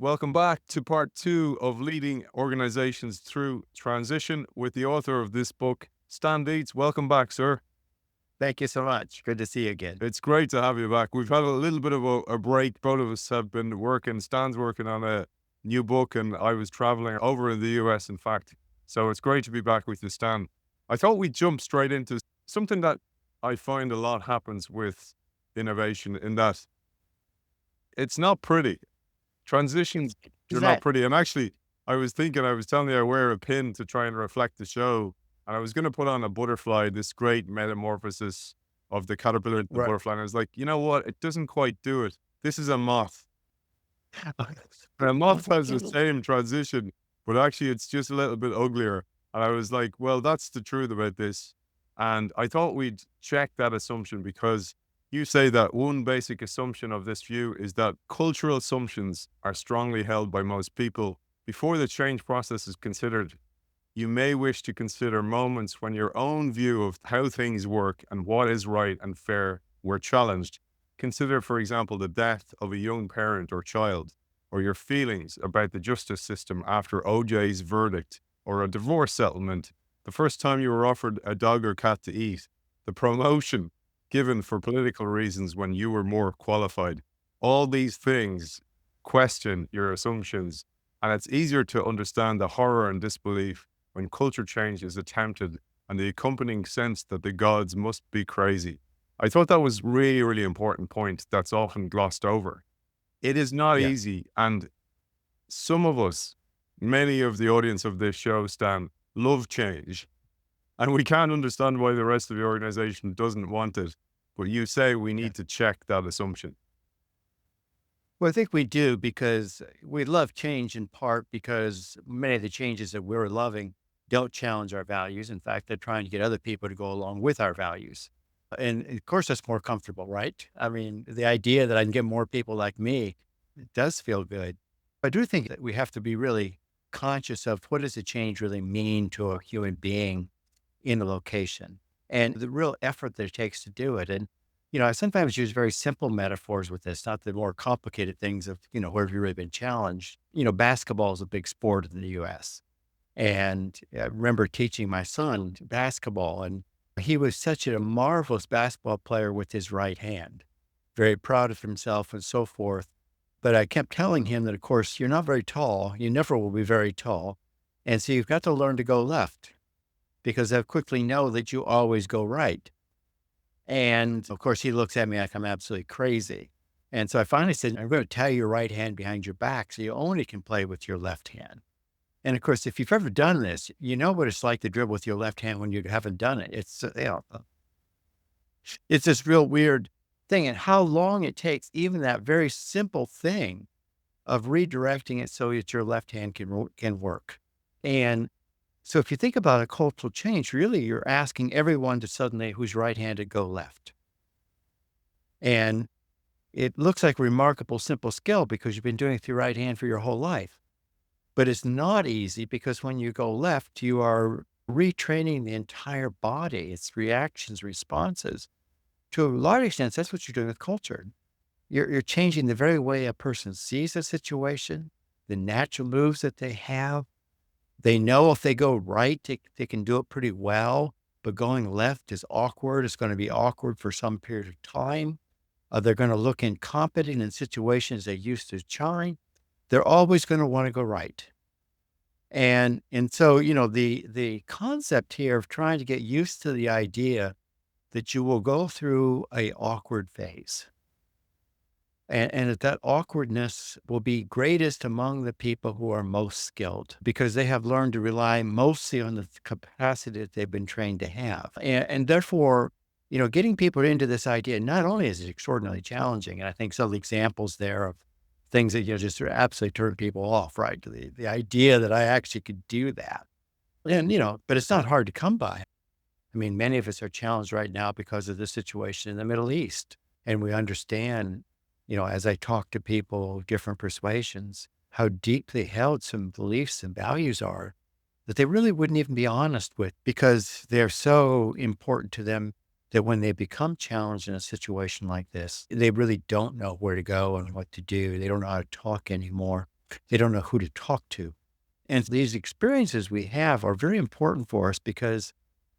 Welcome back to part two of Leading Organizations Through Transition with the author of this book, Stan Deetz. Welcome back, sir. Thank you so much. Good to see you again. It's great to have you back. We've had a little bit of a break. Both of us have been working. Stan's working on a new book, and I was traveling over in the US, in fact. So it's great to be back with you, Stan. I thought we'd jump straight into something that I find a lot happens with innovation in that it's not pretty. Transitions Is are not that pretty, and actually, I was thinking I was telling you I wear a pin to try and reflect the show, and I was gonna put on a butterfly, this great metamorphosis of the caterpillar into the right? butterfly, and I was like, "You know what? It doesn't quite do it. This is a moth." And a moth has the same transition, but actually it's just a little bit uglier, and I was like, "Well, that's the truth about this." And I thought we'd check that assumption because you say that one basic assumption of this view is that cultural assumptions are strongly held by most people. Before the change process is considered, you may wish to consider moments when your own view of how things work and what is right and fair were challenged. Consider, for example, the death of a young parent or child, or your feelings about the justice system after OJ's verdict, or a divorce settlement, the first time you were offered a dog or cat to eat, the promotion given for political reasons when you were more qualified. All these things question your assumptions, and it's easier to understand the horror and disbelief when culture change is attempted and the accompanying sense that the gods must be crazy. I thought that was really, really important point that's often glossed over. It is not Yeah. easy, and some of us, many of the audience of this show, Stan, love change, and we can't understand why the rest of the organization doesn't want it. But you say we Yeah. need to check that assumption. Well, I think we do because we love change in part because many of the changes that we're loving don't challenge our values. In fact, they're trying to get other people to go along with our values. And of course, that's more comfortable, right? I mean, the idea that I can get more people like me, it does feel good. I do think that we have to be really conscious of what does a change really mean to a human being in a location and the real effort that it takes to do it. And, I sometimes use very simple metaphors with this, not the more complicated things of, where have you really been challenged? Basketball is a big sport in the US. And I remember teaching my son basketball, and he was such a marvelous basketball player with his right hand, very proud of himself and so forth. But I kept telling him that, of course, you're not very tall. You never will be very tall. And so you've got to learn to go left because they'll quickly know that you always go right. And of course, he looks at me like I'm absolutely crazy. And so I finally said, I'm going to tie your right hand behind your back so you only can play with your left hand. And of course, if you've ever done this, you know what it's like to dribble with your left hand when you haven't done it. It's this real weird thing, and how long it takes, even that very simple thing of redirecting it so that your left hand can work. And so if you think about a cultural change, really you're asking everyone to suddenly who's right-handed go left. And it looks like a remarkable simple skill because you've been doing it with your right hand for your whole life. But it's not easy because when you go left, you are retraining the entire body, its reactions, responses. To a large extent, that's what you're doing with culture. You're changing the very way a person sees a situation, the natural moves that they have. They know if they go right, they can do it pretty well, but going left is awkward. It's going to be awkward for some period of time. They're going to look incompetent in situations they used to shine. They're always going to want to go right. And so, the concept here of trying to get used to the idea that you will go through a awkward phase and that awkwardness will be greatest among the people who are most skilled because they have learned to rely mostly on the capacity that they've been trained to have. And therefore, getting people into this idea, not only is it extraordinarily challenging, and I think some of the examples there of things that, just sort of absolutely turn people off, right? The idea that I actually could do that. And, but it's not hard to come by. I mean, many of us are challenged right now because of the situation in the Middle East. And we understand, as I talk to people of different persuasions, how deeply held some beliefs and values are that they really wouldn't even be honest with because they're so important to them that when they become challenged in a situation like this, they really don't know where to go and what to do. They don't know how to talk anymore. They don't know who to talk to. And these experiences we have are very important for us because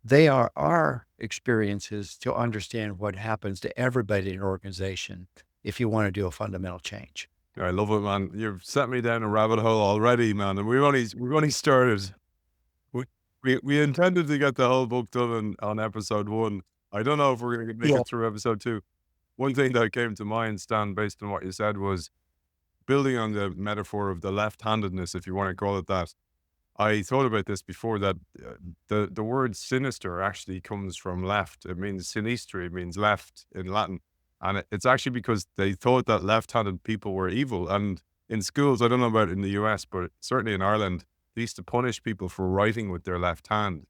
they are our experiences to understand what happens to everybody in an organization if you want to do a fundamental change. I love it, man. You've set me down a rabbit hole already, man, and we've only started. We intended to get the whole book done on episode 1. I don't know if we're gonna make Yeah. it through episode 2. One thing that came to mind, Stan, based on what you said, was building on the metaphor of the left-handedness, if you want to call it that. I thought about this before, that the word sinister actually comes from left. It means sinistre, it means left in Latin. And it's actually because they thought that left-handed people were evil. And in schools, I don't know about in the US, but certainly in Ireland, they used to punish people for writing with their left hand.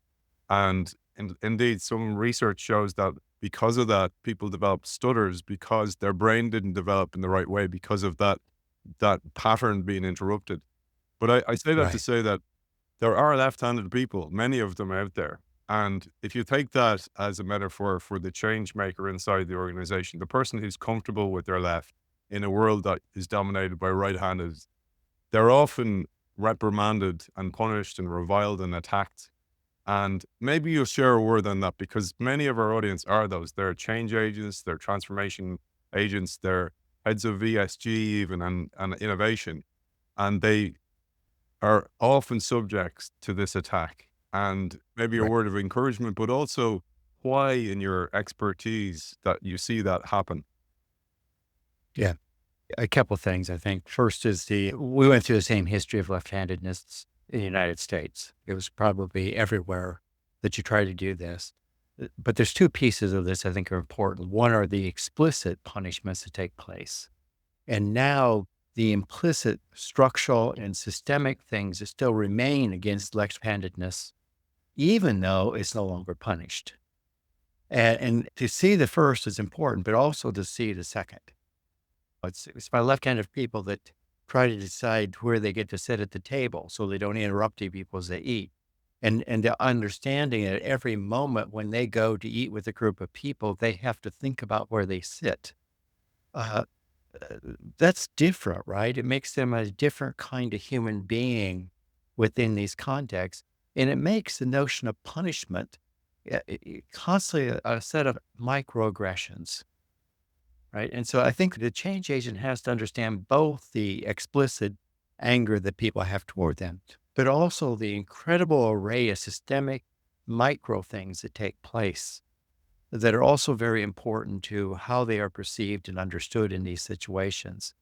And indeed, some research shows that because of that, people develop stutters because their brain didn't develop in the right way because of that pattern being interrupted. But I say that to Right. say that there are left-handed people, many of them out there. And if you take that as a metaphor for the change maker inside the organization, the person who's comfortable with their left in a world that is dominated by right-handed, they're often reprimanded and punished and reviled and attacked. And maybe you'll share a word on that, because many of our audience are those. They're change agents, they're transformation agents, they're heads of VSG even and innovation. And they are often subjects to this attack. And maybe a Right. word of encouragement, but also why in your expertise that you see that happen. Yeah. A couple of things, I think. First is we went through the same history of left-handedness in the United States. It was probably everywhere that you try to do this. But there's two pieces of this I think are important. One are the explicit punishments that take place. And now the implicit structural and systemic things that still remain against left-handedness, even though it's no longer punished. And to see the first is important, but also to see the second. It's by left-handed people that try to decide where they get to sit at the table so they don't interrupt the people as they eat. And the understanding that every moment when they go to eat with a group of people, they have to think about where they sit. Uh, that's different, right? It makes them a different kind of human being within these contexts. And it makes the notion of punishment constantly a set of microaggressions. Right. And so I think the change agent has to understand both the explicit anger that people have toward them, but also the incredible array of systemic micro things that take place that are also very important to how they are perceived and understood in these situations.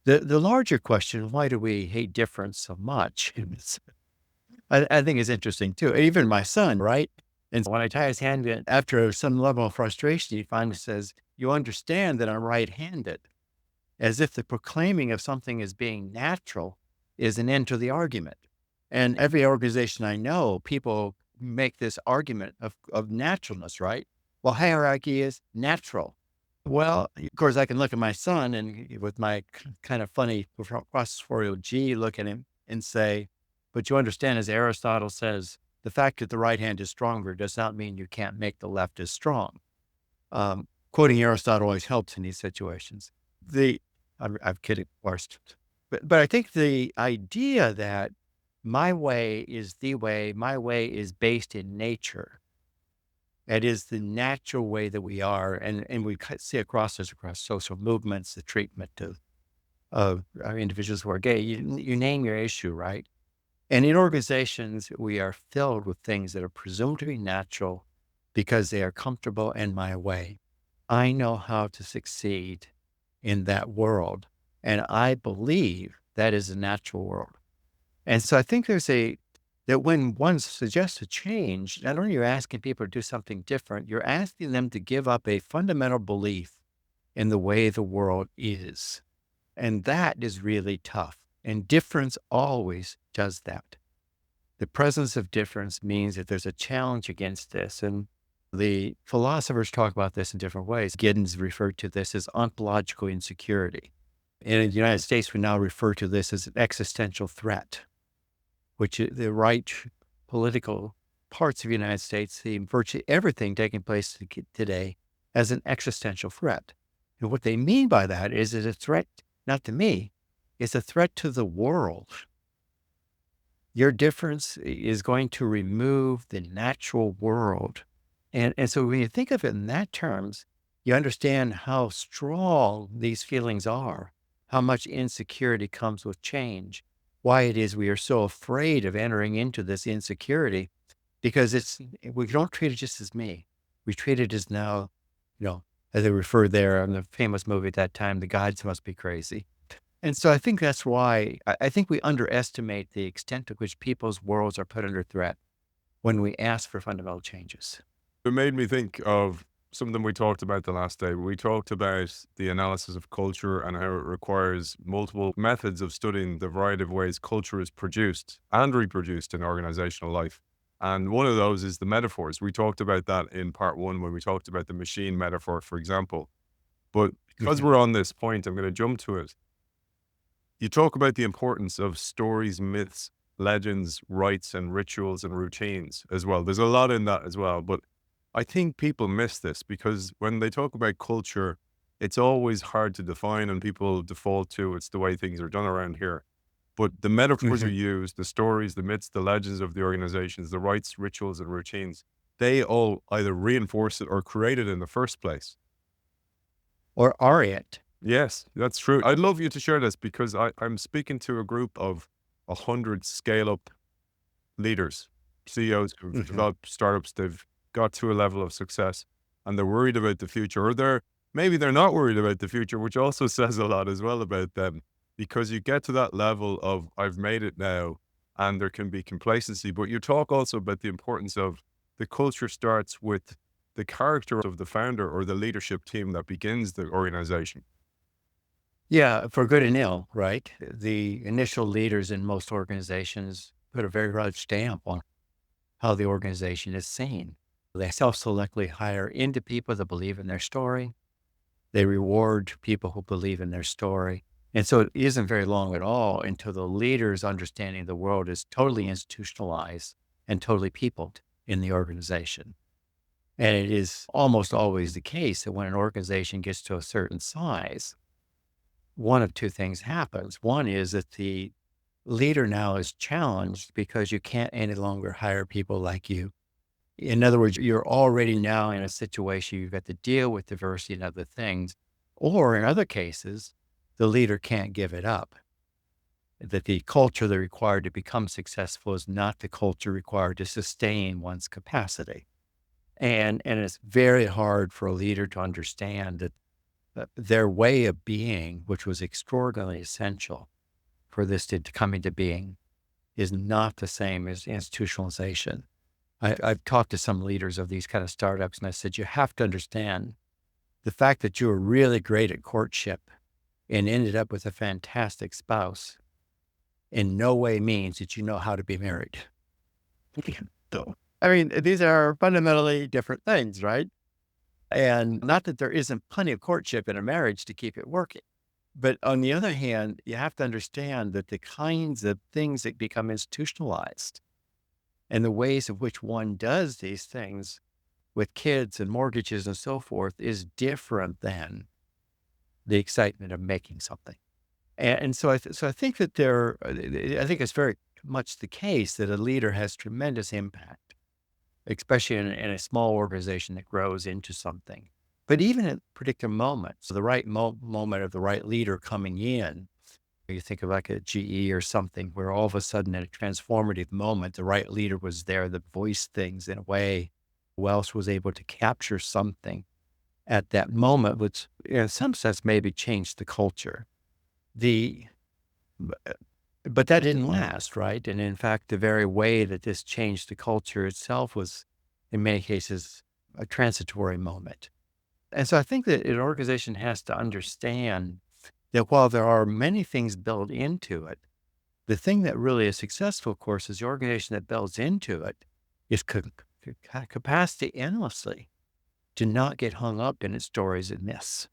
The larger question, why do we hate difference so much? I think is interesting too. Even my son, right? And when I tie his hand in, after some level of frustration, he finally says, "You understand that I'm right-handed," as if the proclaiming of something as being natural is an end to the argument. And every organization I know, people make this argument of naturalness, right? Well, hierarchy is natural. Well, of course, I can look at my son and with my kind of funny processorial G, look at him and say, but you understand, as Aristotle says, the fact that the right hand is stronger does not mean you can't make the left as strong. Quoting Aristotle always helps in these situations. I'm kidding, of course. But I think the idea that my way is the way, my way is based in nature. It is the natural way that we are. And we see across social movements, the treatment of our individuals who are gay. You name your issue, right? And in organizations, we are filled with things that are presumed to be natural because they are comfortable in my way. I know how to succeed in that world. And I believe that is a natural world. And so I think that when one suggests a change, not only are you asking people to do something different, you're asking them to give up a fundamental belief in the way the world is. And that is really tough. And difference always does that. The presence of difference means that there's a challenge against this. And the philosophers talk about this in different ways. Giddens referred to this as ontological insecurity. And in the United States, we now refer to this as an existential threat, which the right political parts of the United States see virtually everything taking place today as an existential threat. And what they mean by that is it's a threat not to me, It's a threat to the world. Your difference is going to remove the natural world. And so when you think of it in that terms, you understand how strong these feelings are, how much insecurity comes with change, why it is we are so afraid of entering into this insecurity, because we don't treat it just as me. We treat it as now, you know, as they refer there in the famous movie at that time, the gods must be crazy. And so I think that's why I think we underestimate the extent to which people's worlds are put under threat when we ask for fundamental changes. It made me think of something we talked about the last day. We talked about the analysis of culture and how it requires multiple methods of studying the variety of ways culture is produced and reproduced in organizational life. And one of those is the metaphors. We talked about that in part one when we talked about the machine metaphor, for example. But because Mhm. we're on this point, I'm going to jump to it. You talk about the importance of stories, myths, legends, rites, and rituals and routines as well. There's a lot in that as well. But I think people miss this because when they talk about culture, it's always hard to define and people default to it's the way things are done around here. But the metaphors are Mhm. used, the stories, the myths, the legends of the organizations, the rites, rituals, and routines, they all either reinforce it or create it in the first place. Or are it? Yes, that's true. I'd love you to share this because I'm speaking to a group of 100 scale up leaders, CEOs who've Mhm. developed startups. They've got to a level of success and they're worried about the future, or maybe they're not worried about the future, which also says a lot as well about them. Because you get to that level of I've made it now, and there can be complacency. But you talk also about the importance of the culture starts with the character of the founder or the leadership team that begins the organization. Yeah, for good and ill, right? The initial leaders in most organizations put a very large stamp on how the organization is seen. They self-selectly hire into people that believe in their story. They reward people who believe in their story. And so it isn't very long at all until the leader's understanding of the world is totally institutionalized and totally peopled in the organization. And it is almost always the case that when an organization gets to a certain size, one of two things happens. One is that the leader now is challenged because you can't any longer hire people like you. In other words, you're already now in a situation you've got to deal with diversity and other things. Or in other cases, the leader can't give it up. That the culture that required to become successful is not the culture required to sustain one's capacity. And it's very hard for a leader to understand that their way of being, which was extraordinarily essential for this to come into being, is not the same as institutionalization. I've talked to some leaders of these kind of startups, and I said, you have to understand the fact that you were really great at courtship and ended up with a fantastic spouse in no way means that you know how to be married. So, I mean, these are fundamentally different things, right? And not that there isn't plenty of courtship in a marriage to keep it working. But on the other hand, you have to understand that the kinds of things that become institutionalized and the ways in which one does these things with kids and mortgages and so forth is different than the excitement of making something. And so so I think that I think it's very much the case that a leader has tremendous impact, especially in a small organization that grows into something. But even at particular moments, the right moment of the right leader coming in, you think of like a GE or something where all of a sudden at a transformative moment, the right leader was there that voiced things in a way who else was able to capture something at that moment, which in some sense maybe changed the culture. The but that didn't last, right? And in fact, the very way that this changed the culture itself was, in many cases, a transitory moment. And so I think that an organization has to understand that while there are many things built into it, the thing that really is successful, of course, is the organization that builds into it is capacity endlessly to not get hung up in its stories and myths,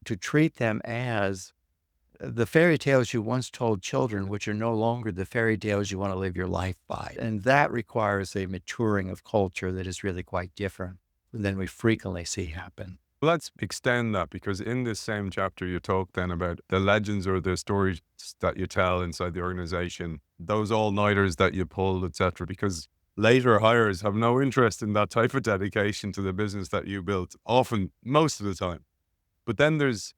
to treat them as the fairy tales you once told children, which are no longer the fairy tales you want to live your life by. And that requires a maturing of culture that is really quite different than we frequently see happen. Let's extend that, because in this same chapter you talk then about the legends or the stories that you tell inside the organization, those all-nighters that you pulled, etc. Because later hires have no interest in that type of dedication to the business that you built, often, most of the time. But then there's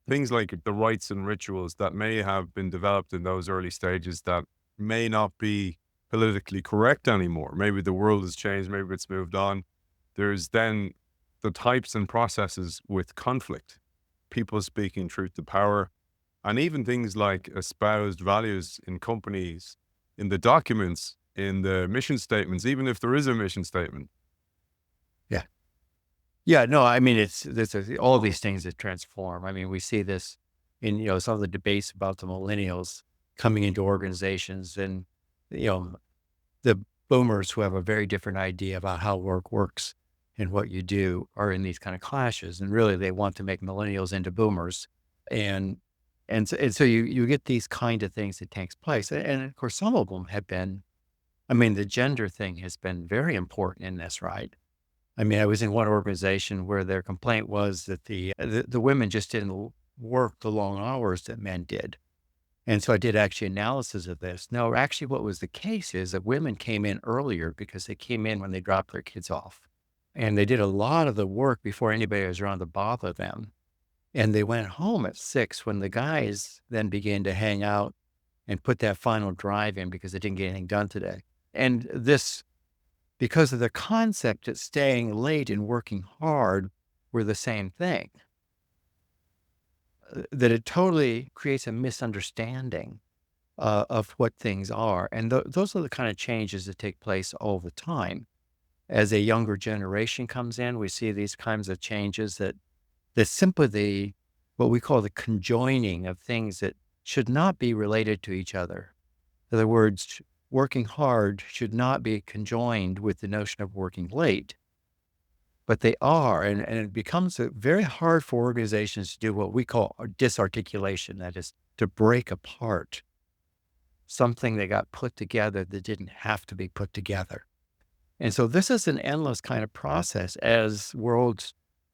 things like the rites and rituals that may have been developed in those early stages that may not be politically correct anymore. Maybe the world has changed, maybe it's moved on. There's then the types and processes with conflict, people speaking truth to power, and even things like espoused values in companies, in the documents, in the mission statements, even if there is a mission statement. Yeah. Yeah, no, I mean, all of these things that transform. I mean, we see this in, some of the debates about the millennials coming into organizations and, you know, the boomers who have a very different idea about how work works and what you do are in these kind of clashes. And really they want to make millennials into boomers. And, and so you get these kind of things that takes place. And of course, some of them have been, I mean, the gender thing has been very important in this, right? I mean, I was in one organization where their complaint was that the women just didn't work the long hours that men did. And so I did actually analysis of this. No, actually what was the case is that women came in earlier because they came in when they dropped their kids off. And they did a lot of the work before anybody was around to bother them. And they went home at 6 when the guys then began to hang out and put that final drive in because they didn't get anything done today. And this, because of the concept that staying late and working hard were the same thing, that it totally creates a misunderstanding of what things are. And those are the kind of changes that take place all the time. As a younger generation comes in, we see these kinds of changes that simply what we call the conjoining of things that should not be related to each other. In other words, working hard should not be conjoined with the notion of working late, but they are. And it becomes very hard for organizations to do what we call disarticulation, that is to break apart something that got put together that didn't have to be put together. And so this is an endless kind of process as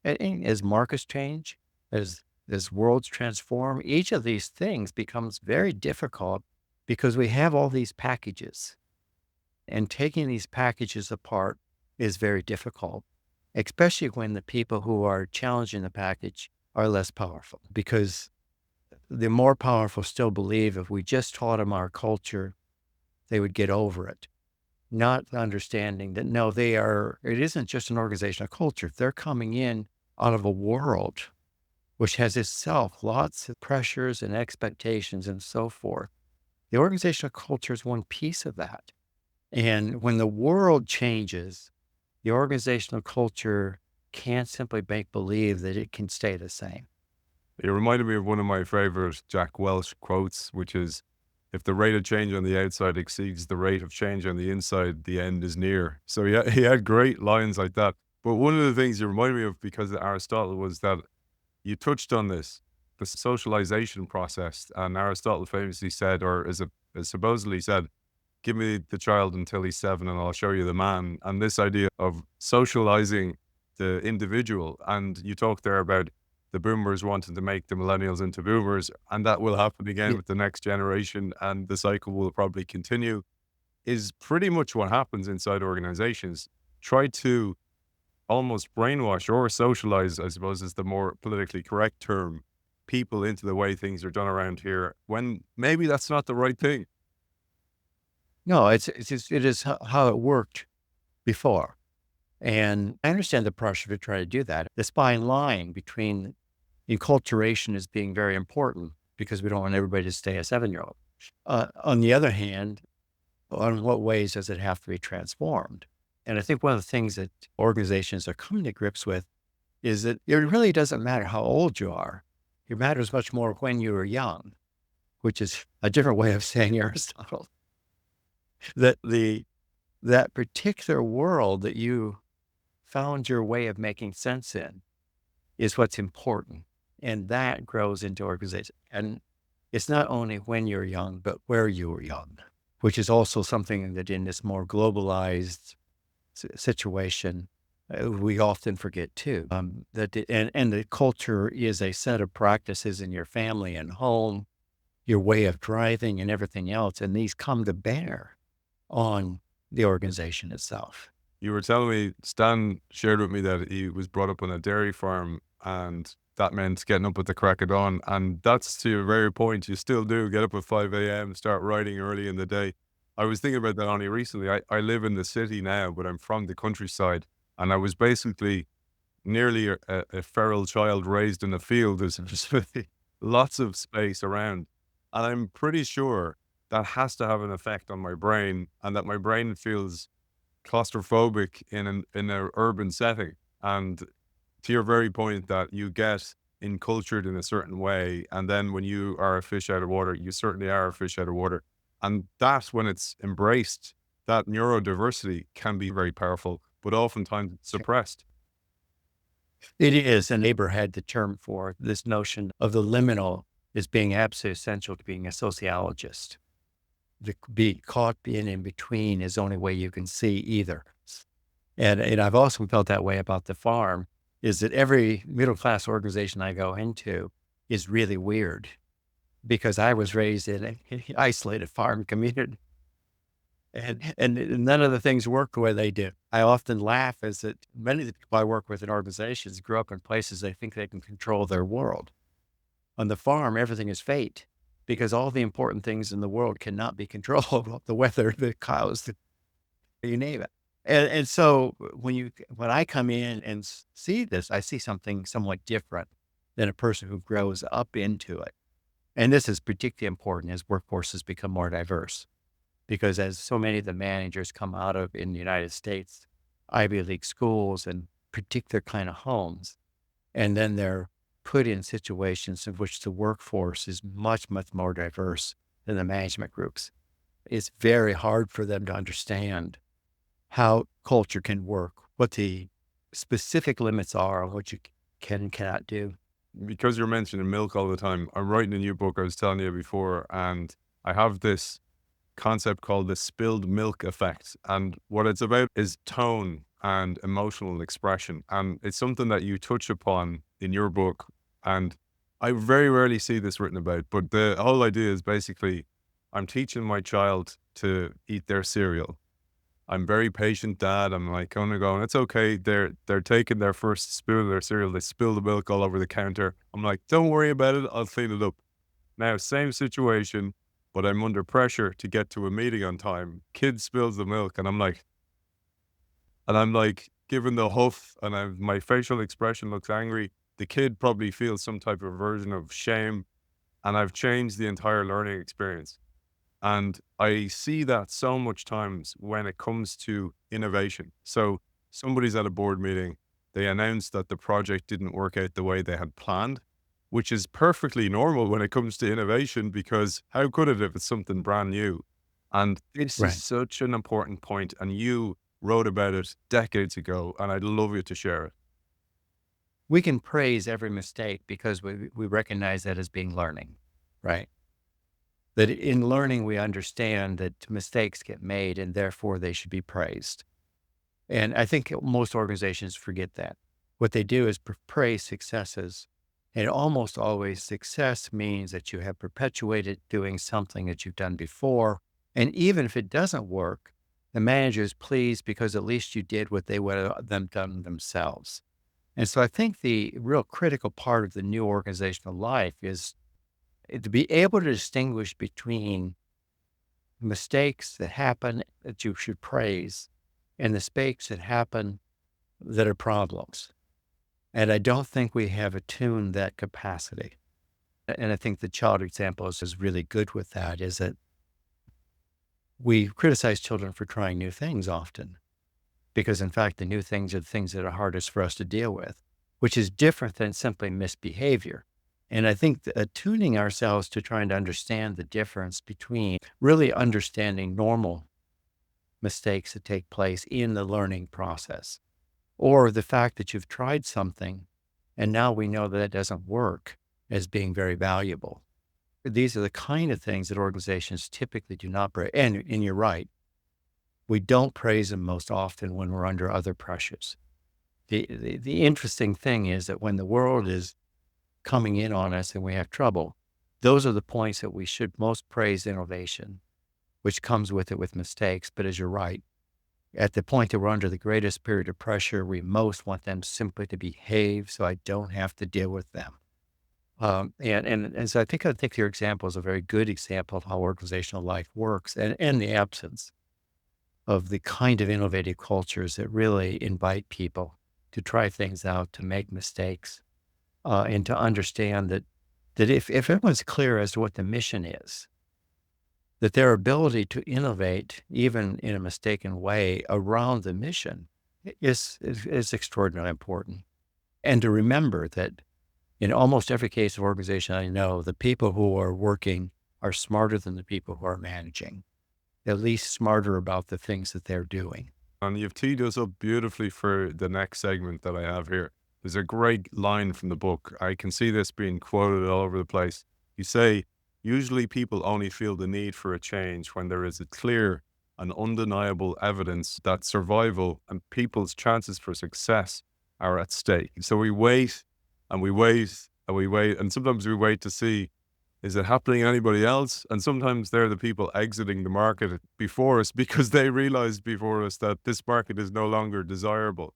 as markets change, as worlds transform. Each of these things becomes very difficult because we have all these packages, and taking these packages apart is very difficult, especially when the people who are challenging the package are less powerful, because the more powerful still believe if we just taught them our culture, they would get over it. Not understanding that, no, it isn't just an organizational culture. They're coming in out of a world which has itself lots of pressures and expectations and so forth. The organizational culture is one piece of that. And when the world changes, the organizational culture can't simply make believe that it can stay the same. It reminded me of one of my favorite Jack Welch quotes, which is, if the rate of change on the outside exceeds the rate of change on the inside, the end is near. So he had great lines like that. But one of the things you reminded me of, because of Aristotle, was that you touched on this, the socialization process. And Aristotle famously said, or as supposedly said, give me the child until he's 7 and I'll show you the man. And this idea of socializing the individual. And you talked there about the boomers wanting to make the millennials into boomers, and that will happen again Yeah. with the next generation, and the cycle will probably continue, is pretty much what happens inside organizations. Try to almost brainwash or socialize, I suppose is the more politically correct term, people into the way things are done around here, when maybe that's not the right thing. No, it is how it worked before. And I understand the pressure to try to do that. The fine line between enculturation as being very important because we don't want everybody to stay a 7-year-old. On the other hand, on what ways does it have to be transformed? And I think one of the things that organizations are coming to grips with is that it really doesn't matter how old you are. It matters much more when you were young, which is a different way of saying Aristotle. That that particular world that you found your way of making sense in is what's important. And that grows into organization. And it's not only when you're young, but where you were young, which is also something that in this more globalized situation we often forget too, and the culture is a set of practices in your family and home, your way of driving and everything else, and these come to bear on the organization itself. You were telling me, Stan shared with me that he was brought up on a dairy farm, and that meant getting up at the crack of dawn. And that's to your very point. You still do get up at 5 a.m., start writing early in the day. I was thinking about that only recently. I live in the city now, but I'm from the countryside. And I was basically nearly a feral child raised in a field. There's just lots of space around. And I'm pretty sure that has to have an effect on my brain, and that my brain feels claustrophobic in a urban setting. And to your very point that you get encultured in a certain way, and then when you are a fish out of water, you certainly are a fish out of water. And that, when it's embraced, that neurodiversity can be very powerful, but oftentimes it's suppressed. It is, and Haber had the term for this notion of the liminal as being absolutely essential to being a sociologist. To be caught being in between is the only way you can see either. And I've also felt that way about the farm, is that every middle-class organization I go into is really weird because I was raised in an isolated farm community. And none of the things work the way they do. I often laugh as that many of the people I work with in organizations grew up in places they think they can control their world. On the farm, everything is fate because all the important things in the world cannot be controlled. The weather, the cows, you name it. And so when I come in and see this, I see something somewhat different than a person who grows up into it. And this is particularly important as workforces become more diverse. Because as so many of the managers come out of in the United States, Ivy League schools and particular kind of homes, and then they're put in situations in which the workforce is much, much more diverse than the management groups. It's very hard for them to understand how culture can work, what the specific limits are on what you can and cannot do. Because you're mentioning milk all the time, I'm writing a new book, I was telling you before, and I have this concept called the spilled milk effect. And what it's about is tone and emotional expression. And it's something that you touch upon in your book. And I very rarely see this written about, but the whole idea is basically I'm teaching my child to eat their cereal. I'm very patient dad. I'm like kind of going, it's okay. They're taking their first spoon of their cereal. They spill the milk all over the counter. I'm like, don't worry about it. I'll clean it up. Now, same situation, but I'm under pressure to get to a meeting on time. Kid spills the milk, and I'm like giving the huff, and my facial expression looks angry. The kid probably feels some type of version of shame, and I've changed the entire learning experience. And I see that so much times when it comes to innovation. So somebody's at a board meeting, they announce that the project didn't work out the way they had planned, which is perfectly normal when it comes to innovation, because how could it if it's something brand new? And this is Right. such an important point, and you wrote about it decades ago, and I'd love you to share it. We can praise every mistake because we recognize that as being learning, right? That in learning, we understand that mistakes get made and therefore they should be praised. And I think most organizations forget that. What they do is praise successes. And almost always success means that you have perpetuated doing something that you've done before. And even if it doesn't work, the manager is pleased because at least you did what they would have them done themselves. And so I think the real critical part of the new organizational life is to be able to distinguish between mistakes that happen that you should praise and the mistakes that happen that are problems. And I don't think we have attuned that capacity. And I think the child example is really good with that, is that we criticize children for trying new things often, because in fact, the new things are the things that are hardest for us to deal with, which is different than simply misbehavior. And I think attuning ourselves to trying to understand the difference between really understanding normal mistakes that take place in the learning process, or the fact that you've tried something and now we know that it doesn't work, as being very valuable. These are the kind of things that organizations typically do not praise. And you're right, we don't praise them most often when we're under other pressures. The interesting thing is that when the world is coming in on us and we have trouble, those are the points that we should most praise innovation, which comes with it with mistakes. But as you're right, at the point that we're under the greatest period of pressure, we most want them simply to behave so I don't have to deal with them. And so I think your example is a very good example of how organizational life works, and the absence of the kind of innovative cultures that really invite people to try things out, to make mistakes, and to understand that if everyone's clear as to what the mission is, that their ability to innovate, even in a mistaken way, around the mission is extraordinarily important. And to remember that in almost every case of organization I know, the people who are working are smarter than the people who are managing, at least smarter about the things that they're doing. And you've teed us up beautifully for the next segment that I have here. There's a great line from the book. I can see this being quoted all over the place. You say, usually people only feel the need for a change when there is a clear and undeniable evidence that survival and people's chances for success are at stake. So we wait and we wait and we wait. And sometimes we wait to see, is it happening to anybody else? And sometimes they're the people exiting the market before us because they realized before us that this market is no longer desirable.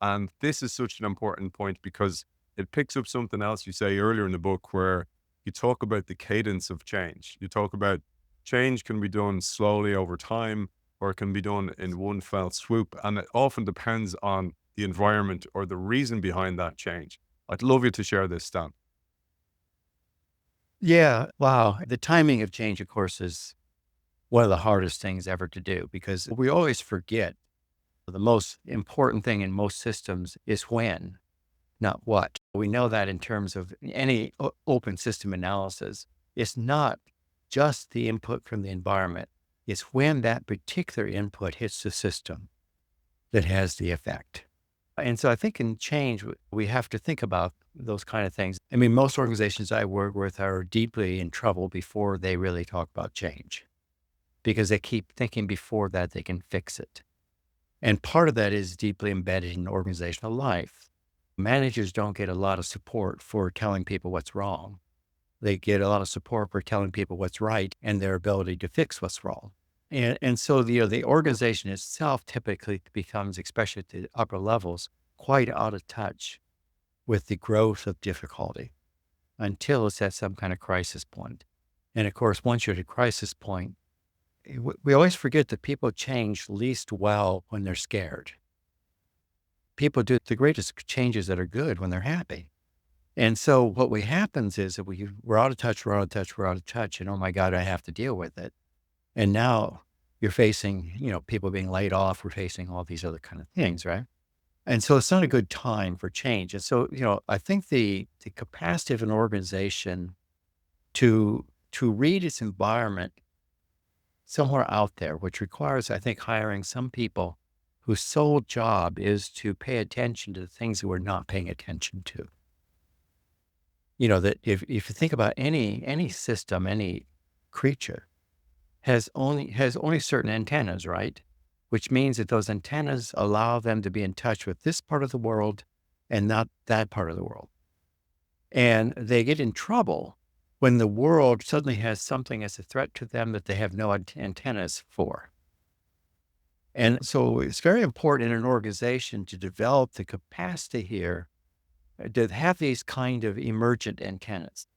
And this is such an important point because it picks up something else you say earlier in the book where you talk about the cadence of change. You talk about change can be done slowly over time or it can be done in one fell swoop. And it often depends on the environment or the reason behind that change. I'd love you to share this, Stan. Yeah, wow. The timing of change, of course, is one of the hardest things ever to do because we always forget the most important thing in most systems is when, not what. We know that in terms of any open system analysis. It's not just the input from the environment. It's when that particular input hits the system that has the effect. And so I think in change, we have to think about those kind of things. I mean, most organizations I work with are deeply in trouble before they really talk about change because they keep thinking before that they can fix it. And part of that is deeply embedded in organizational life. Managers don't get a lot of support for telling people what's wrong. They get a lot of support for telling people what's right and their ability to fix what's wrong. And so the organization itself typically becomes, especially at the upper levels, quite out of touch with the growth of difficulty until it's at some kind of crisis point. And of course, once you're at a crisis point, we always forget that people change least well when they're scared. People do the greatest changes that are good when they're happy. And so what happens is that we're out of touch, we're out of touch, we're out of touch, and oh my God, I have to deal with it. And now you're facing, people being laid off. We're facing all these other kind of things, right? And so it's not a good time for change. And so, I think the capacity of an organization to read its environment somewhere out there, which requires, I think, hiring some people whose sole job is to pay attention to the things that we're not paying attention to. That if you think about any system, any creature, has only certain antennas, right? Which means that those antennas allow them to be in touch with this part of the world and not that part of the world. And they get in trouble when the world suddenly has something as a threat to them that they have no antennas for. And so it's very important in an organization to develop the capacity here to have these kind of emergent antennas.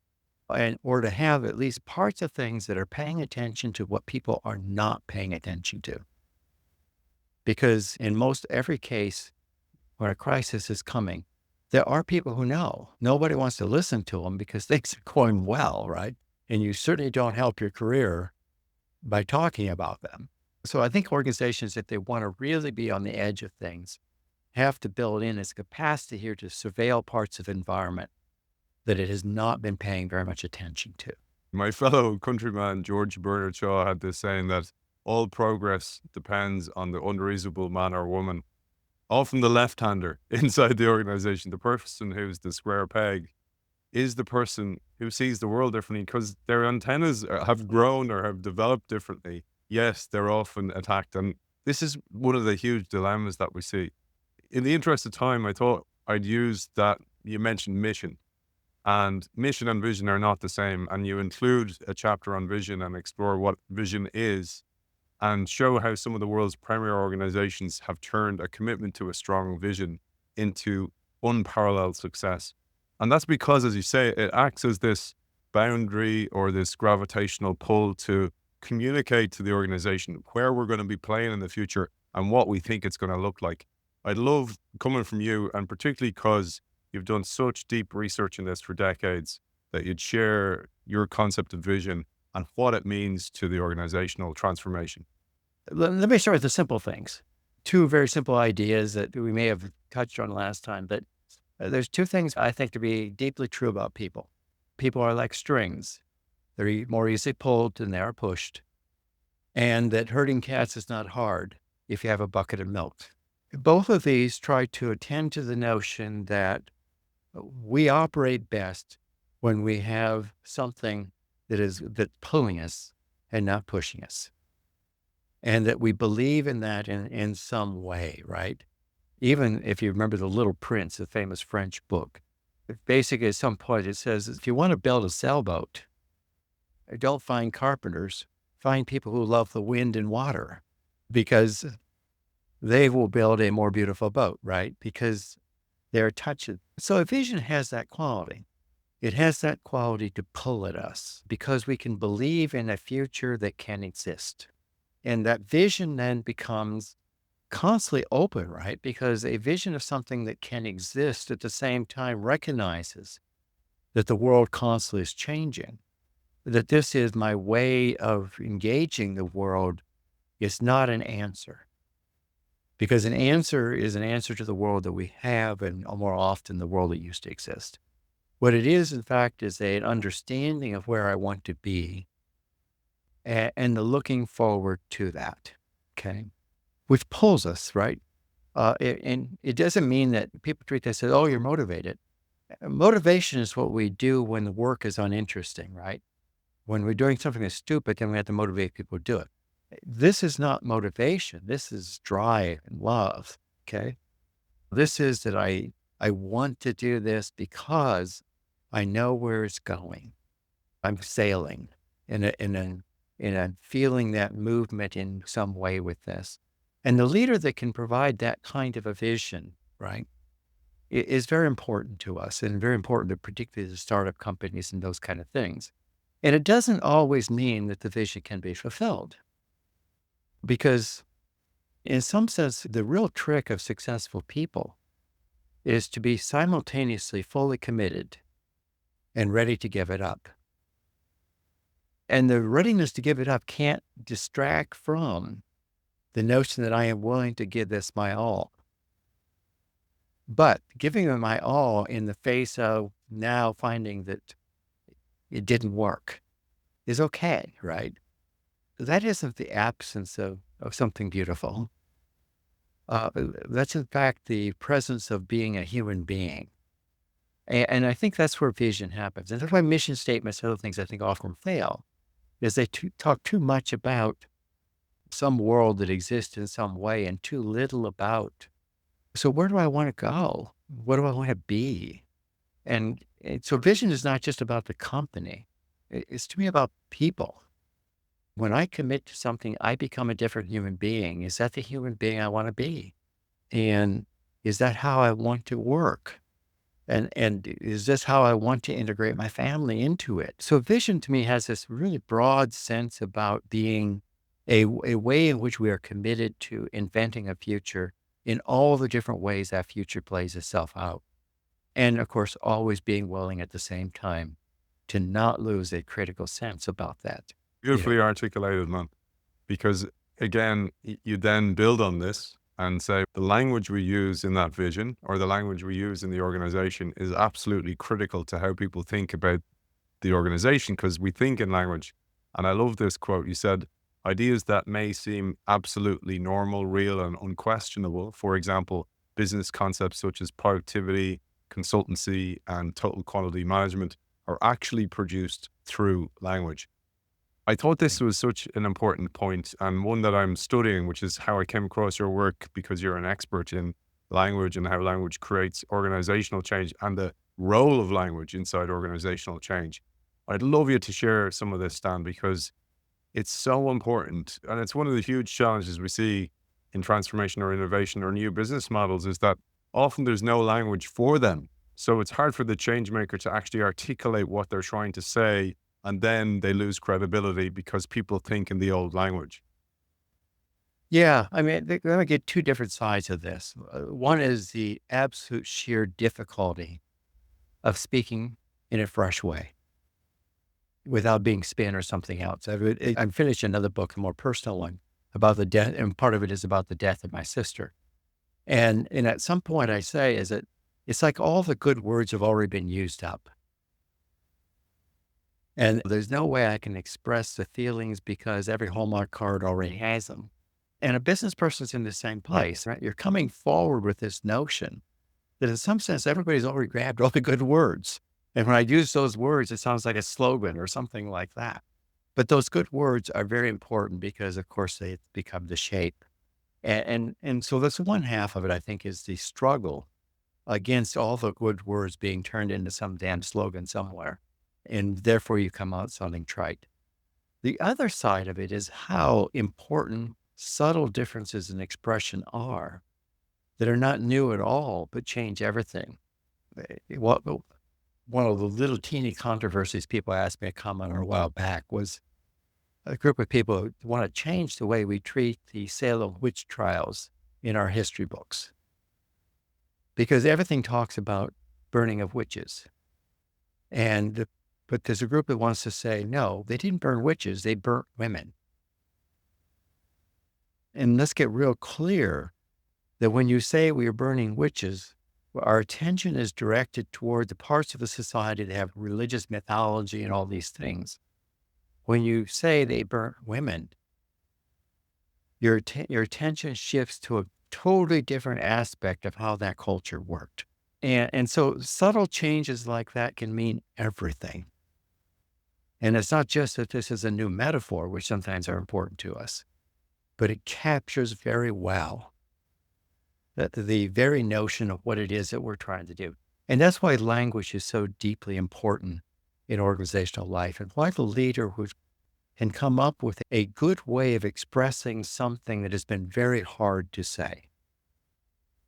Or to have at least parts of things that are paying attention to what people are not paying attention to. Because in most every case when a crisis is coming, there are people who know. Nobody wants to listen to them because things are going well, right? And you certainly don't help your career by talking about them. So I think organizations, if they want to really be on the edge of things, have to build in its capacity here to surveil parts of environment that it has not been paying very much attention to. My fellow countryman, George Bernard Shaw, had this saying that all progress depends on the unreasonable man or woman, often the left-hander inside the organization. The person who's the square peg is the person who sees the world differently because their antennas have grown or have developed differently. Yes, they're often attacked. And this is one of the huge dilemmas that we see. in the interest of time, I thought I'd use that you mentioned mission. And mission and vision are not the same. And you include a chapter on vision and explore what vision is and show how some of the world's premier organizations have turned a commitment to a strong vision into unparalleled success. And that's because, as you say, it acts as this boundary or this gravitational pull to communicate to the organization where we're going to be playing in the future and what we think it's going to look like. I'd love coming from you, and particularly because you've done such deep research in this for decades, that you'd share your concept of vision and what it means to the organizational transformation. Let me start with the simple things. Two very simple ideas that we may have touched on last time, but there's two things I think to be deeply true about people. People are like strings. They're more easily pulled than they are pushed. And that herding cats is not hard if you have a bucket of milk. Both of these try to attend to the notion that we operate best when we have something that's pulling us and not pushing us. And that we believe in that in some way, right? Even if you remember The Little Prince, the famous French book, basically at some point it says, if you want to build a sailboat, don't find carpenters, find people who love the wind and water, because they will build a more beautiful boat, right? Because they're touched. So a vision has that quality. It has that quality to pull at us because we can believe in a future that can exist. And that vision then becomes constantly open, right? Because a vision of something that can exist at the same time recognizes that the world constantly is changing, that this is my way of engaging the world is not an answer. Because an answer is an answer to the world that we have, and more often the world that used to exist. What it is, in fact, is an understanding of where I want to be and the looking forward to that, okay? Which pulls us, right? And it doesn't mean that people treat this as, oh, you're motivated. Motivation is what we do when the work is uninteresting, right? When we're doing something that's stupid, then we have to motivate people to do it. This is not motivation. This is drive and love, okay? This is that I want to do this because I know where it's going. I'm sailing and I'm feeling that movement in some way with this. And the leader that can provide that kind of a vision, right, is very important to us, and very important to particularly the startup companies and those kind of things. And it doesn't always mean that the vision can be fulfilled, because in some sense, the real trick of successful people is to be simultaneously fully committed and ready to give it up. And the readiness to give it up can't distract from the notion that I am willing to give this my all. But giving it my all in the face of now finding that it didn't work is okay, right? That isn't the absence of something beautiful. That's in fact the presence of being a human being. And I think that's where vision happens. And that's why mission statements and other things I think often fail, is they talk too much about some world that exists in some way and too little about, so where do I want to go? What do I want to be? And so vision is not just about the company. It's to me about people. When I commit to something, I become a different human being. Is that the human being I want to be? And is that how I want to work? And is this how I want to integrate my family into it? So vision to me has this really broad sense about being a way in which we are committed to inventing a future in all the different ways that future plays itself out. And of course, always being willing at the same time to not lose a critical sense about that. Beautifully articulated, man. Because again, you then build on this and say the language we use in that vision or the language we use in the organization is absolutely critical to how people think about the organization, because we think in language. And I love this quote. You said, ideas that may seem absolutely normal, real, and unquestionable, for example, business concepts such as productivity, consultancy, and total quality management, are actually produced through language. I thought this was such an important point, and one that I'm studying, which is how I came across your work, because you're an expert in language and how language creates organizational change and the role of language inside organizational change. I'd love you to share some of this, Stan, because it's so important. And it's one of the huge challenges we see in transformation or innovation or new business models is that often there's no language for them. So it's hard for the change maker to actually articulate what they're trying to say. And then they lose credibility because people think in the old language. Yeah, I mean, they're gonna get two different sides of this. One is the absolute sheer difficulty of speaking in a fresh way without being spin or something else. I'm finishing another book, a more personal one, about the death, and part of it is about the death of my sister. And at some point I say is that it's like all the good words have already been used up. And there's no way I can express the feelings because every Hallmark card already has them. And a business person's in the same place, right? You're coming forward with this notion that in some sense, everybody's already grabbed all the good words. And when I use those words, it sounds like a slogan or something like that. But those good words are very important because, of course, they become the shape. And so that's one half of it, I think, is the struggle against all the good words being turned into some damn slogan somewhere. And therefore, you come out sounding trite. The other side of it is how important subtle differences in expression are that are not new at all, but change everything. What one of the little teeny controversies people asked me a comment on a while back was a group of people who want to change the way we treat the Salem witch trials in our history books. Because everything talks about burning of witches. But there's a group that wants to say, no, they didn't burn witches, they burnt women. And let's get real clear that when you say we are burning witches, our attention is directed toward the parts of the society that have religious mythology and all these things. When you say they burnt women, your attention shifts to a totally different aspect of how that culture worked. And so subtle changes like that can mean everything. And it's not just that this is a new metaphor, which sometimes are important to us, but it captures very well that the very notion of what it is that we're trying to do. And that's why language is so deeply important in organizational life and why the leader who can come up with a good way of expressing something that has been very hard to say.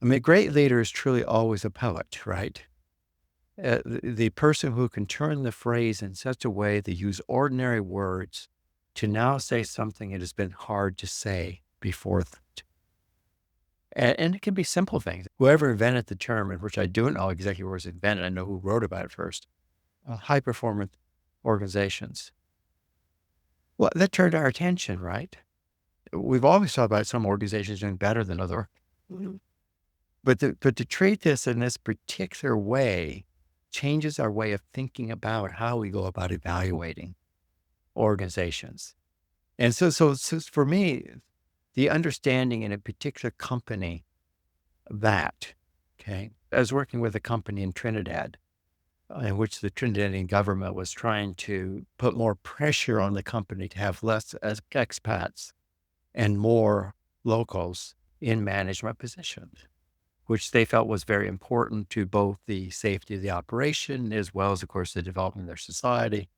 I mean, a great leader is truly always a poet, right? The person who can turn the phrase in such a way to use ordinary words to now say something that has been hard to say before. And it can be simple things. Whoever invented the term, in which I don't know exactly where it was invented, I know who wrote about it first, high performance organizations. Well, that turned our attention, right? We've always thought about some organizations doing better than other. Mhm. But to treat this in this particular way changes our way of thinking about how we go about evaluating organizations. And so for me, the understanding in a particular company that, okay, I was working with a company in Trinidad in which the Trinidadian government was trying to put more pressure on the company to have less as expats and more locals in management positions, which they felt was very important to both the safety of the operation, as well as, of course, the development of their society,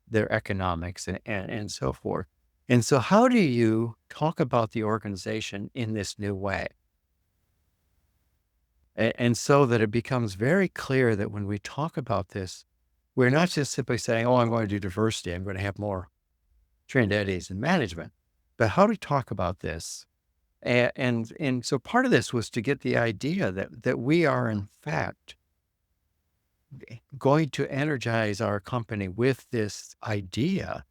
their economics, and so forth. And so how do you talk about the organization in this new way? And so that it becomes very clear that when we talk about this, we're not just simply saying, oh, I'm going to do diversity, I'm going to have more Trinidadians in management, but how do we talk about this? And so part of this was to get the idea that we are, in fact, going to energize our company with this idea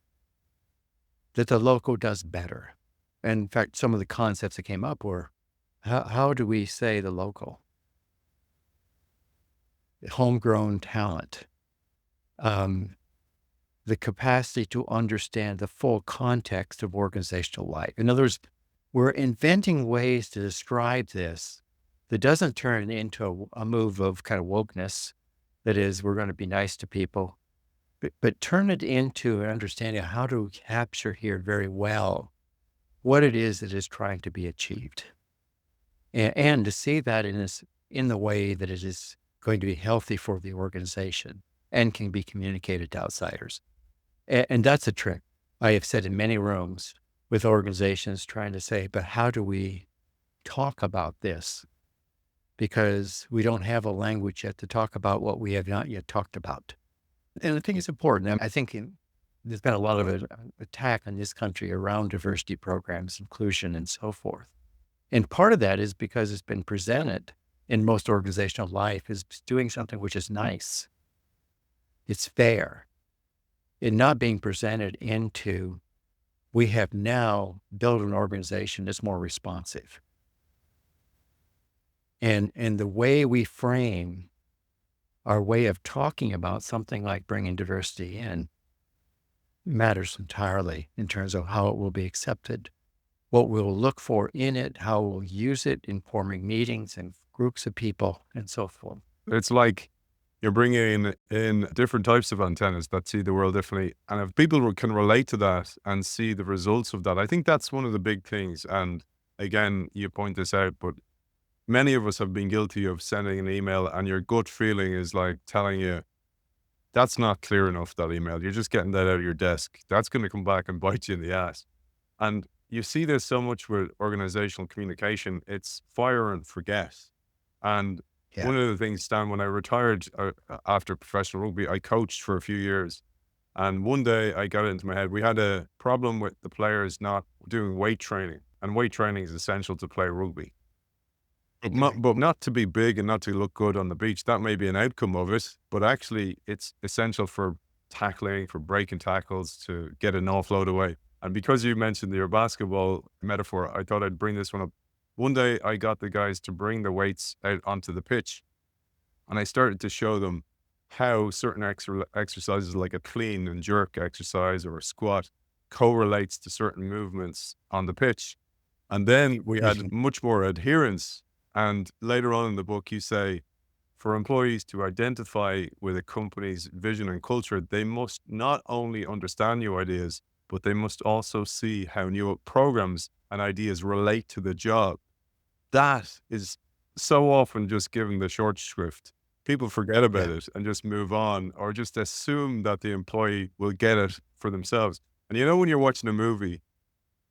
that the local does better. And in fact, some of the concepts that came up were, how do we say the local? Homegrown talent, the capacity to understand the full context of organizational life. In other words, we're inventing ways to describe this that doesn't turn into a move of kind of wokeness, that is, we're going to be nice to people, but turn it into an understanding of how to capture here very well what it is that is trying to be achieved. and to see that in the way that it is going to be healthy for the organization and can be communicated to outsiders. And that's a trick I have said in many rooms with organizations trying to say, but how do we talk about this? Because we don't have a language yet to talk about what we have not yet talked about. And I think it's important. I think there's been a lot of attack in this country around diversity programs, inclusion, and so forth. And part of that is because it's been presented in most organizational life as doing something which is nice. It's fair. And not being presented into, we have now built an organization that's more responsive. And the way we frame our way of talking about something like bringing diversity in matters entirely in terms of how it will be accepted, what we'll look for in it, how we'll use it in forming meetings and groups of people, and so forth. It's like you're bringing in different types of antennas that see the world differently. And if people can relate to that and see the results of that, I think that's one of the big things. And again, you point this out, but many of us have been guilty of sending an email and your gut feeling is like telling you, that's not clear enough, that email. You're just getting that out of your desk. That's going to come back and bite you in the ass. And you see this so much with organizational communication. It's fire and forget. And Yeah. one of the things, Stan, when I retired after professional rugby, I coached for a few years. And one day I got it into my head, we had a problem with the players not doing weight training. And weight training is essential to play rugby. But not to be big and not to look good on the beach. That may be an outcome of it, but actually it's essential for tackling, for breaking tackles, to get an offload away. And because you mentioned your basketball metaphor, I thought I'd bring this one up. One day I got the guys to bring the weights out onto the pitch, and I started to show them how certain exercises like a clean and jerk exercise or a squat correlates to certain movements on the pitch. And then we had much more adherence. And later on in the book, you say, for employees to identify with a company's vision and culture, they must not only understand new ideas, but they must also see how new programs and ideas relate to the job. That is so often just giving the short shrift. People forget about it and just move on, or just assume that the employee will get it for themselves. And you know, when you're watching a movie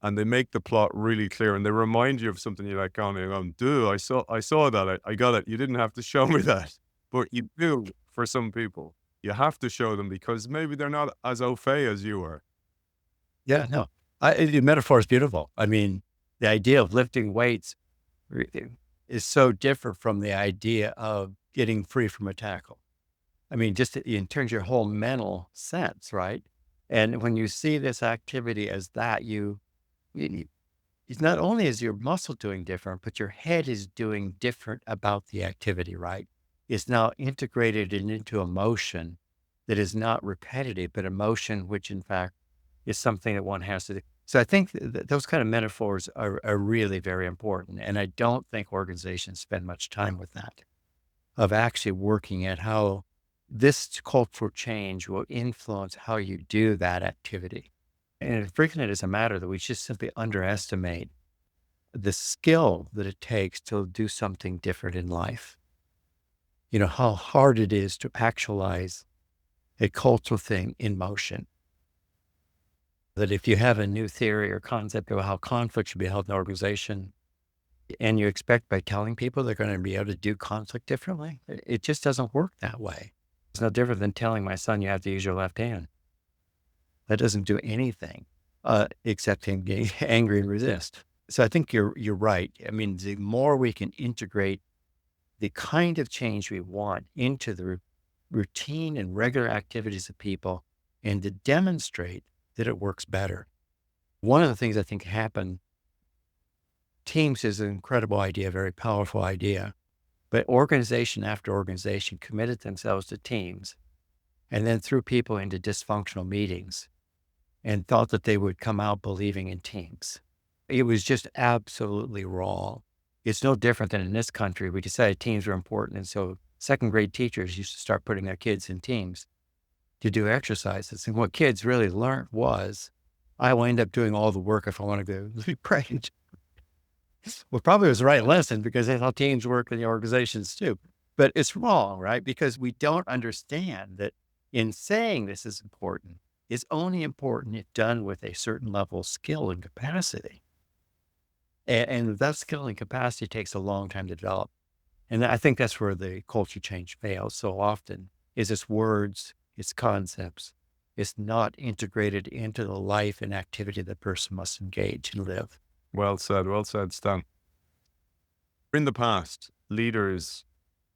and they make the plot really clear and they remind you of something, you're like, oh, dude, I saw that. I got it. You didn't have to show me that. But you do for some people. You have to show them because maybe they're not as au fait as you are. Yeah, no, the metaphor is beautiful. I mean, the idea of lifting weights is so different from the idea of getting free from a tackle. I mean, just in terms of your whole mental sense, right? And when you see this activity as that, it's not only is your muscle doing different, but your head is doing different about the activity, right? It's now integrated into emotion that is not repetitive, but emotion, which in fact is something that one has to do. So I think those kind of metaphors are really very important. And I don't think organizations spend much time with that, of actually working at how this cultural change will influence how you do that activity. And frequently it is a matter that we just simply underestimate the skill that it takes to do something different in life. You know, how hard it is to actualize a cultural thing in motion. That if you have a new theory or concept of how conflict should be held in an organization, and you expect by telling people they're going to be able to do conflict differently, it just doesn't work that way. It's no different than telling my son you have to use your left hand. That doesn't do anything except him getting angry and resist. So I think you're right. I mean, the more we can integrate the kind of change we want into the routine and regular activities of people, and to demonstrate that it works better. One of the things I think happen, teams is an incredible idea, a very powerful idea, but organization after organization committed themselves to teams and then threw people into dysfunctional meetings and thought that they would come out believing in teams. It was just absolutely wrong. It's no different than in this country. We decided teams were important. And so second grade teachers used to start putting their kids in teams to do exercises. And what kids really learned was, I will end up doing all the work if I want to go be great. Well, probably was the right lesson because that's how teams work in the organizations too. But it's wrong, right? Because we don't understand that in saying this is important, is only important if done with a certain level of skill and capacity. And that skill and capacity takes a long time to develop. And I think that's where the culture change fails so often is it's words, it's concepts. It's not integrated into the life and activity the person must engage and live. Well said, Stan. In the past, leaders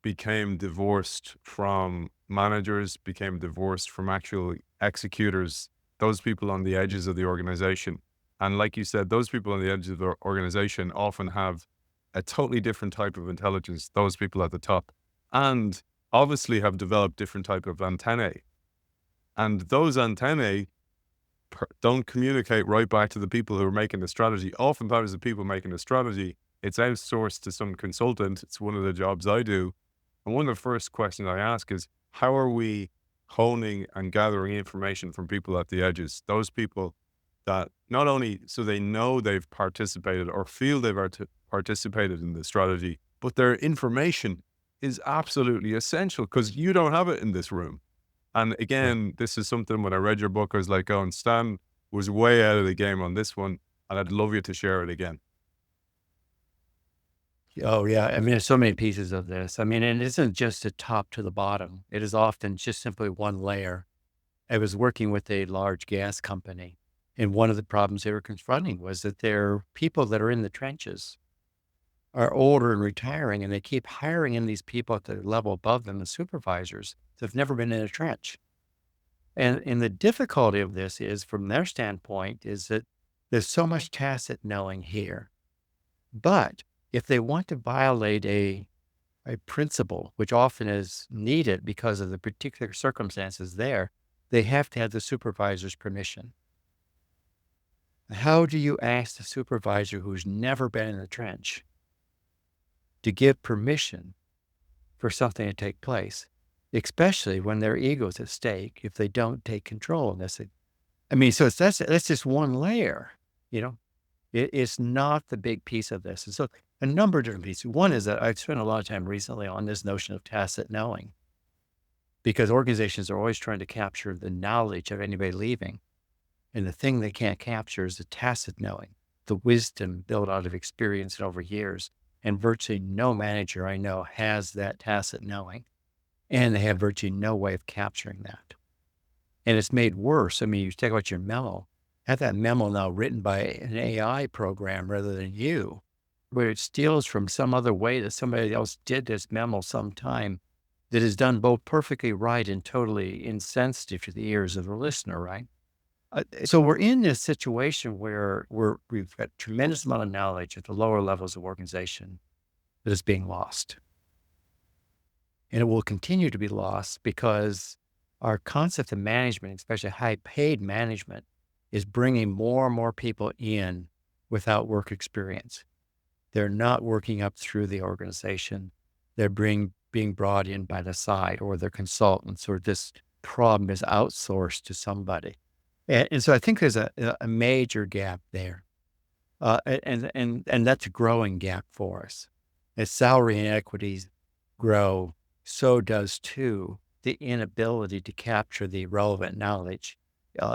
became divorced from managers, became divorced from actual executors, those people on the edges of the organization. And like you said, those people on the edges of the organization often have a totally different type of intelligence, those people at the top, and obviously have developed different type of antennae. And those antennae don't communicate right back to the people who are making the strategy. Oftentimes the people making the strategy, it's outsourced to some consultant. It's one of the jobs I do. And one of the first questions I ask is, how are we honing and gathering information from people at the edges? Those people that not only so they know they've participated or feel they've participated in the strategy, but their information is absolutely essential because you don't have it in this room. And Right. again, this is something when I read your book, I was like, oh, Stan was way out of the game on this one. And I'd love you to share it again. Oh, yeah. I mean, there's so many pieces of this. I mean, and it isn't just the top to the bottom. It is often just simply one layer. I was working with a large gas company, and one of the problems they were confronting was that their people that are in the trenches are older and retiring, and they keep hiring in these people at the level above them, the supervisors, that have never been in a trench. And the difficulty of this is, from their standpoint, is that there's so much tacit knowing here. But if they want to violate a principle, which often is needed because of the particular circumstances there, they have to have the supervisor's permission. How do you ask the supervisor who's never been in the trench to give permission for something to take place, especially when their ego's at stake if they don't take control of this? I mean, so that's just one layer, you know? It's not the big piece of this. And so a number of different pieces. One is that I've spent a lot of time recently on this notion of tacit knowing because organizations are always trying to capture the knowledge of anybody leaving. And the thing they can't capture is the tacit knowing, the wisdom built out of experience and over years. And virtually no manager I know has that tacit knowing. And they have virtually no way of capturing that. And it's made worse. I mean, you take out your memo, have that memo now written by an AI program rather than you, where it steals from some other way that somebody else did this memo sometime that is done both perfectly right and totally insensitive to the ears of the listener, right? So we're in this situation where we've got tremendous amount of knowledge at the lower levels of organization that is being lost. And it will continue to be lost because our concept of management, especially high paid management, is bringing more and more people in without work experience. They're not working up through the organization. They're being brought in by the side or their consultants, or this problem is outsourced to somebody. And so I think there's a major gap there. And that's a growing gap for us. As salary inequities grow, so does too the inability to capture the relevant knowledge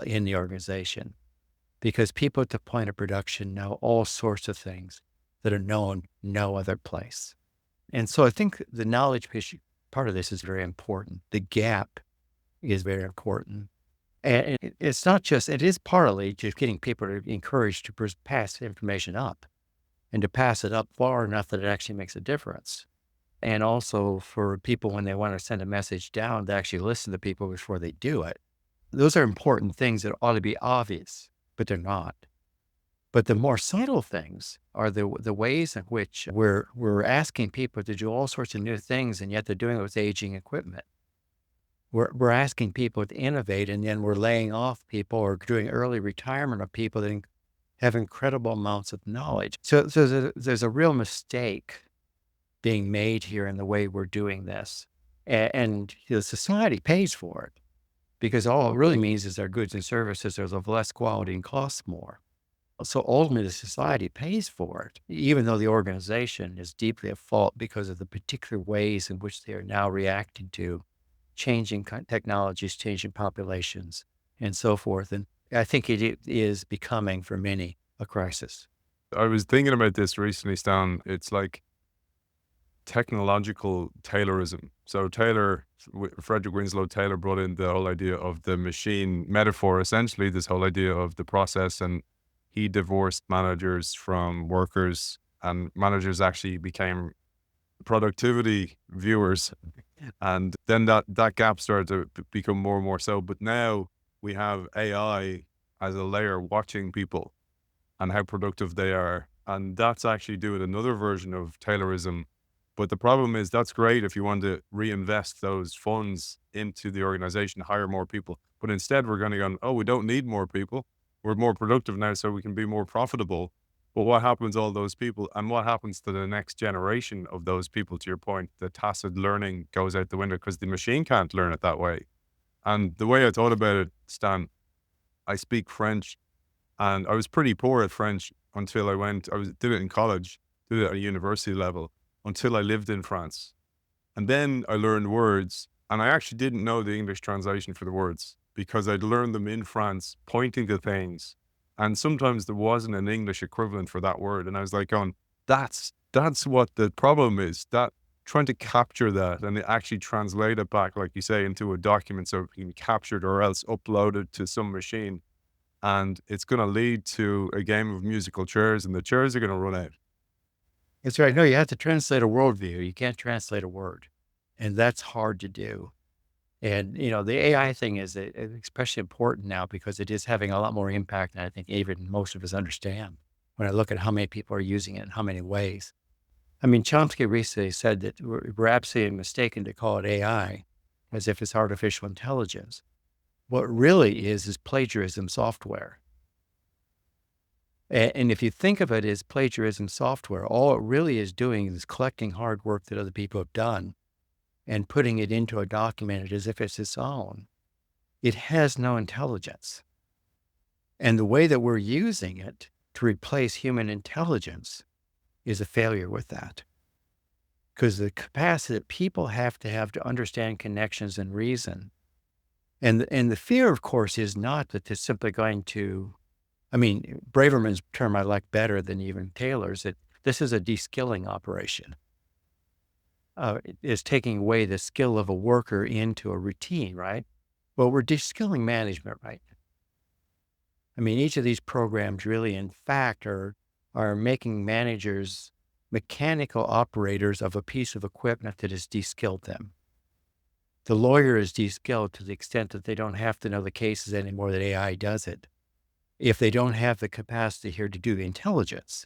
in the organization, because people at the point of production know all sorts of things that are known no other place. And so I think the knowledge piece, part of this is very important. The gap is very important. And it's not just, it is partly just getting people to be encouraged to pass information up and to pass it up far enough that it actually makes a difference. And also for people when they want to send a message down to actually listen to people before they do it. Those are important things that ought to be obvious, but they're not. But the more subtle things are the ways in which we're asking people to do all sorts of new things, and yet they're doing it with aging equipment. We're asking people to innovate, and then we're laying off people or doing early retirement of people that have incredible amounts of knowledge. So there's a real mistake being made here in the way we're doing this. And the society pays for it because all it really means is our goods and services are of less quality and cost more. So ultimately, society pays for it, even though the organization is deeply at fault because of the particular ways in which they are now reacting to changing technologies, changing populations, and so forth. And I think it is becoming for many a crisis. I was thinking about this recently, Stan. It's like technological Taylorism. So Frederick Winslow Taylor brought in the whole idea of the machine metaphor, essentially this whole idea of the process, and he divorced managers from workers, and managers actually became productivity viewers. And then that gap started to become more and more so. But now we have AI as a layer watching people and how productive they are. And that's actually doing another version of Taylorism. But the problem is that's great if you want to reinvest those funds into the organization, hire more people. But instead, we're going to go, oh, we don't need more people. We're more productive now, so we can be more profitable. But what happens to all those people, and what happens to the next generation of those people? To your point, the tacit learning goes out the window because the machine can't learn it that way. And the way I thought about it, Stan, I speak French, and I was pretty poor at French until did it in college, did it at a university level, until I lived in France. And then I learned words, and I actually didn't know the English translation for the words because I'd learned them in France, pointing to things. And sometimes there wasn't an English equivalent for that word. And I was like, going, that's what the problem is, that trying to capture that and actually translate it back, like you say, into a document so it can be captured or else uploaded to some machine. And it's going to lead to a game of musical chairs, and the chairs are going to run out. It's right. No, you have to translate a worldview. You can't translate a word. And that's hard to do. And, the AI thing is especially important now because it is having a lot more impact than I think even most of us understand when I look at how many people are using it in how many ways. I mean, Chomsky recently said that we're absolutely mistaken to call it AI as if it's artificial intelligence. What it really is plagiarism software. And if you think of it as plagiarism software, all it really is doing is collecting hard work that other people have done and putting it into a document as if it's its own. It has no intelligence. And the way that we're using it to replace human intelligence is a failure with that. Because the capacity that people have to understand connections and reason. And the fear, of course, is not that they're simply going to, Braverman's term I like better than even Taylor's, that this is a de-skilling operation. It is taking away the skill of a worker into a routine, right? Well, we're de-skilling management, right? Each of these programs really, in fact, are making managers mechanical operators of a piece of equipment that has de-skilled them. The lawyer is de-skilled to the extent that they don't have to know the cases anymore, that AI does it, if they don't have the capacity here to do the intelligence.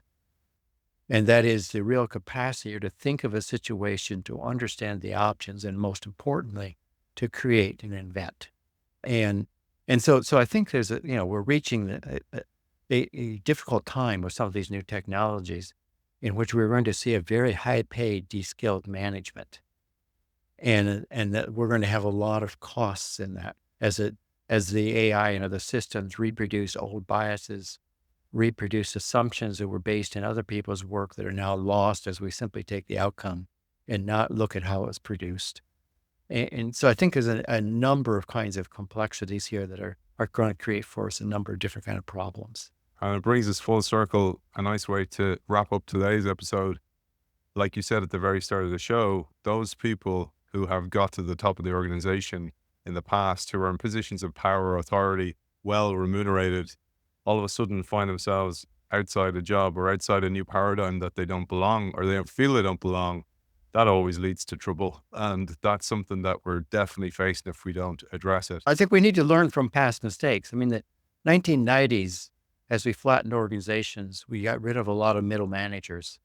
And that is the real capacity to think of a situation, to understand the options, and most importantly, to create and invent. And so I think there's we're reaching a difficult time with some of these new technologies in which we're going to see a very high-paid, de-skilled management. And that we're going to have a lot of costs in that as the AI and other systems reproduce old biases, reproduce assumptions that were based in other people's work that are now lost as we simply take the outcome and not look at how it was produced. And so I think there's a number of kinds of complexities here that are going to create for us a number of different kind of problems. And it brings us full circle, a nice way to wrap up today's episode. Like you said at the very start of the show, those people who have got to the top of the organization in the past, who are in positions of power, authority, well remunerated, all of a sudden find themselves outside a job or outside a new paradigm that they don't belong, or they don't feel they don't belong. That always leads to trouble. And that's something that we're definitely facing if we don't address it. I think we need to learn from past mistakes. The 1990s, as we flattened organizations, we got rid of a lot of middle managers.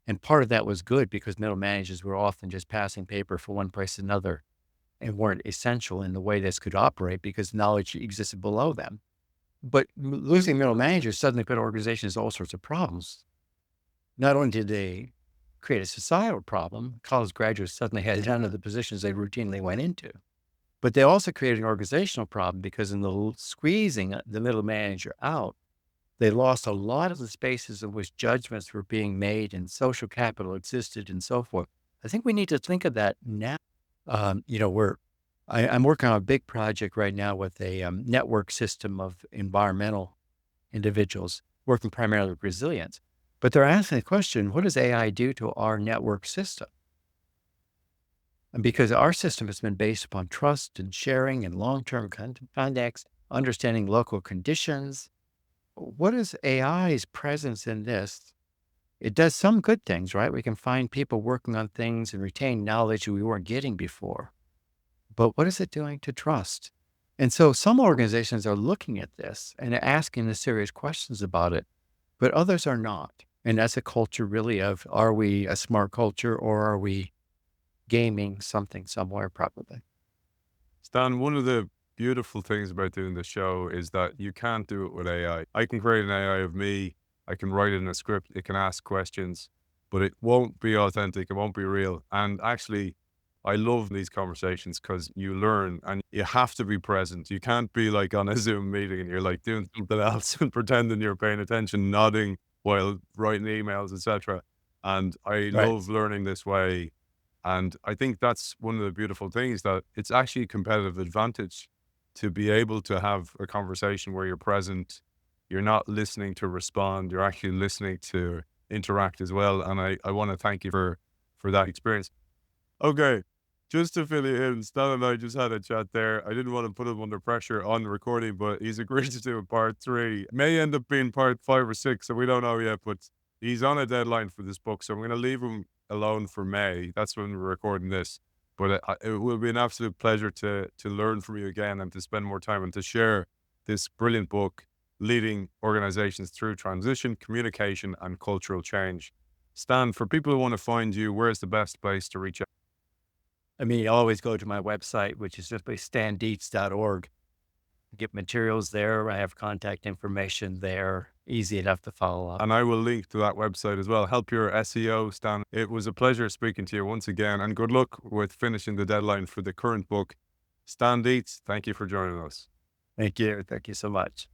And part of that was good because middle managers were often just passing paper from one place to another and weren't essential in the way this could operate because knowledge existed below them. But losing middle managers suddenly put organizations all sorts of problems. Not only did they create a societal problem, college graduates suddenly had none of the positions they routinely went into, but they also created an organizational problem because in the squeezing the middle manager out, They lost a lot of the spaces in which judgments were being made and social capital existed and so forth. I think we need to think of that now. You know, I'm working on a big project right now with a network system of environmental individuals working primarily with resilience. But they're asking the question, what does AI do to our network system? And because our system has been based upon trust and sharing and long-term context, understanding local conditions, what is AI's presence in this? It does some good things, right? We can find people working on things and retain knowledge we weren't getting before. But what is it doing to trust? And so some organizations are looking at this and asking the serious questions about it, but others are not. And that's a culture really of, are we a smart culture or are we gaming something somewhere probably? Stan, one of the beautiful things about doing the show is that you can't do it with AI. I can create an AI of me. I can write it in a script. It can ask questions, but it won't be authentic. It won't be real. And actually, I love these conversations because you learn and you have to be present. You can't be like on a Zoom meeting and you're like doing something else and pretending you're paying attention, nodding while writing emails, etc. And I Right. love learning this way, and I think that's one of the beautiful things, that it's actually a competitive advantage to be able to have a conversation where you're present. You're not listening to respond, you're actually listening to interact as well. And I want to thank you for that experience. Okay. Just to fill you in, Stan and I just had a chat there. I didn't want to put him under pressure on the recording, but he's agreed to do a part three. May end up being part 5 or 6, so we don't know yet, but he's on a deadline for this book. So I'm going to leave him alone for May. That's when we're recording this. But it will be an absolute pleasure to learn from you again and to spend more time and to share this brilliant book, Leading Organizations Through Transition, Communication, and Cultural Change. Stan, for people who want to find you, where's the best place to reach out? I mean, you always go to my website, which is simply standeetz.org. Get materials there. I have contact information there. Easy enough to follow up. And I will link to that website as well. Help your SEO, Stan. It was a pleasure speaking to you once again, and good luck with finishing the deadline for the current book. Stan Deetz, thank you for joining us. Thank you. Thank you so much.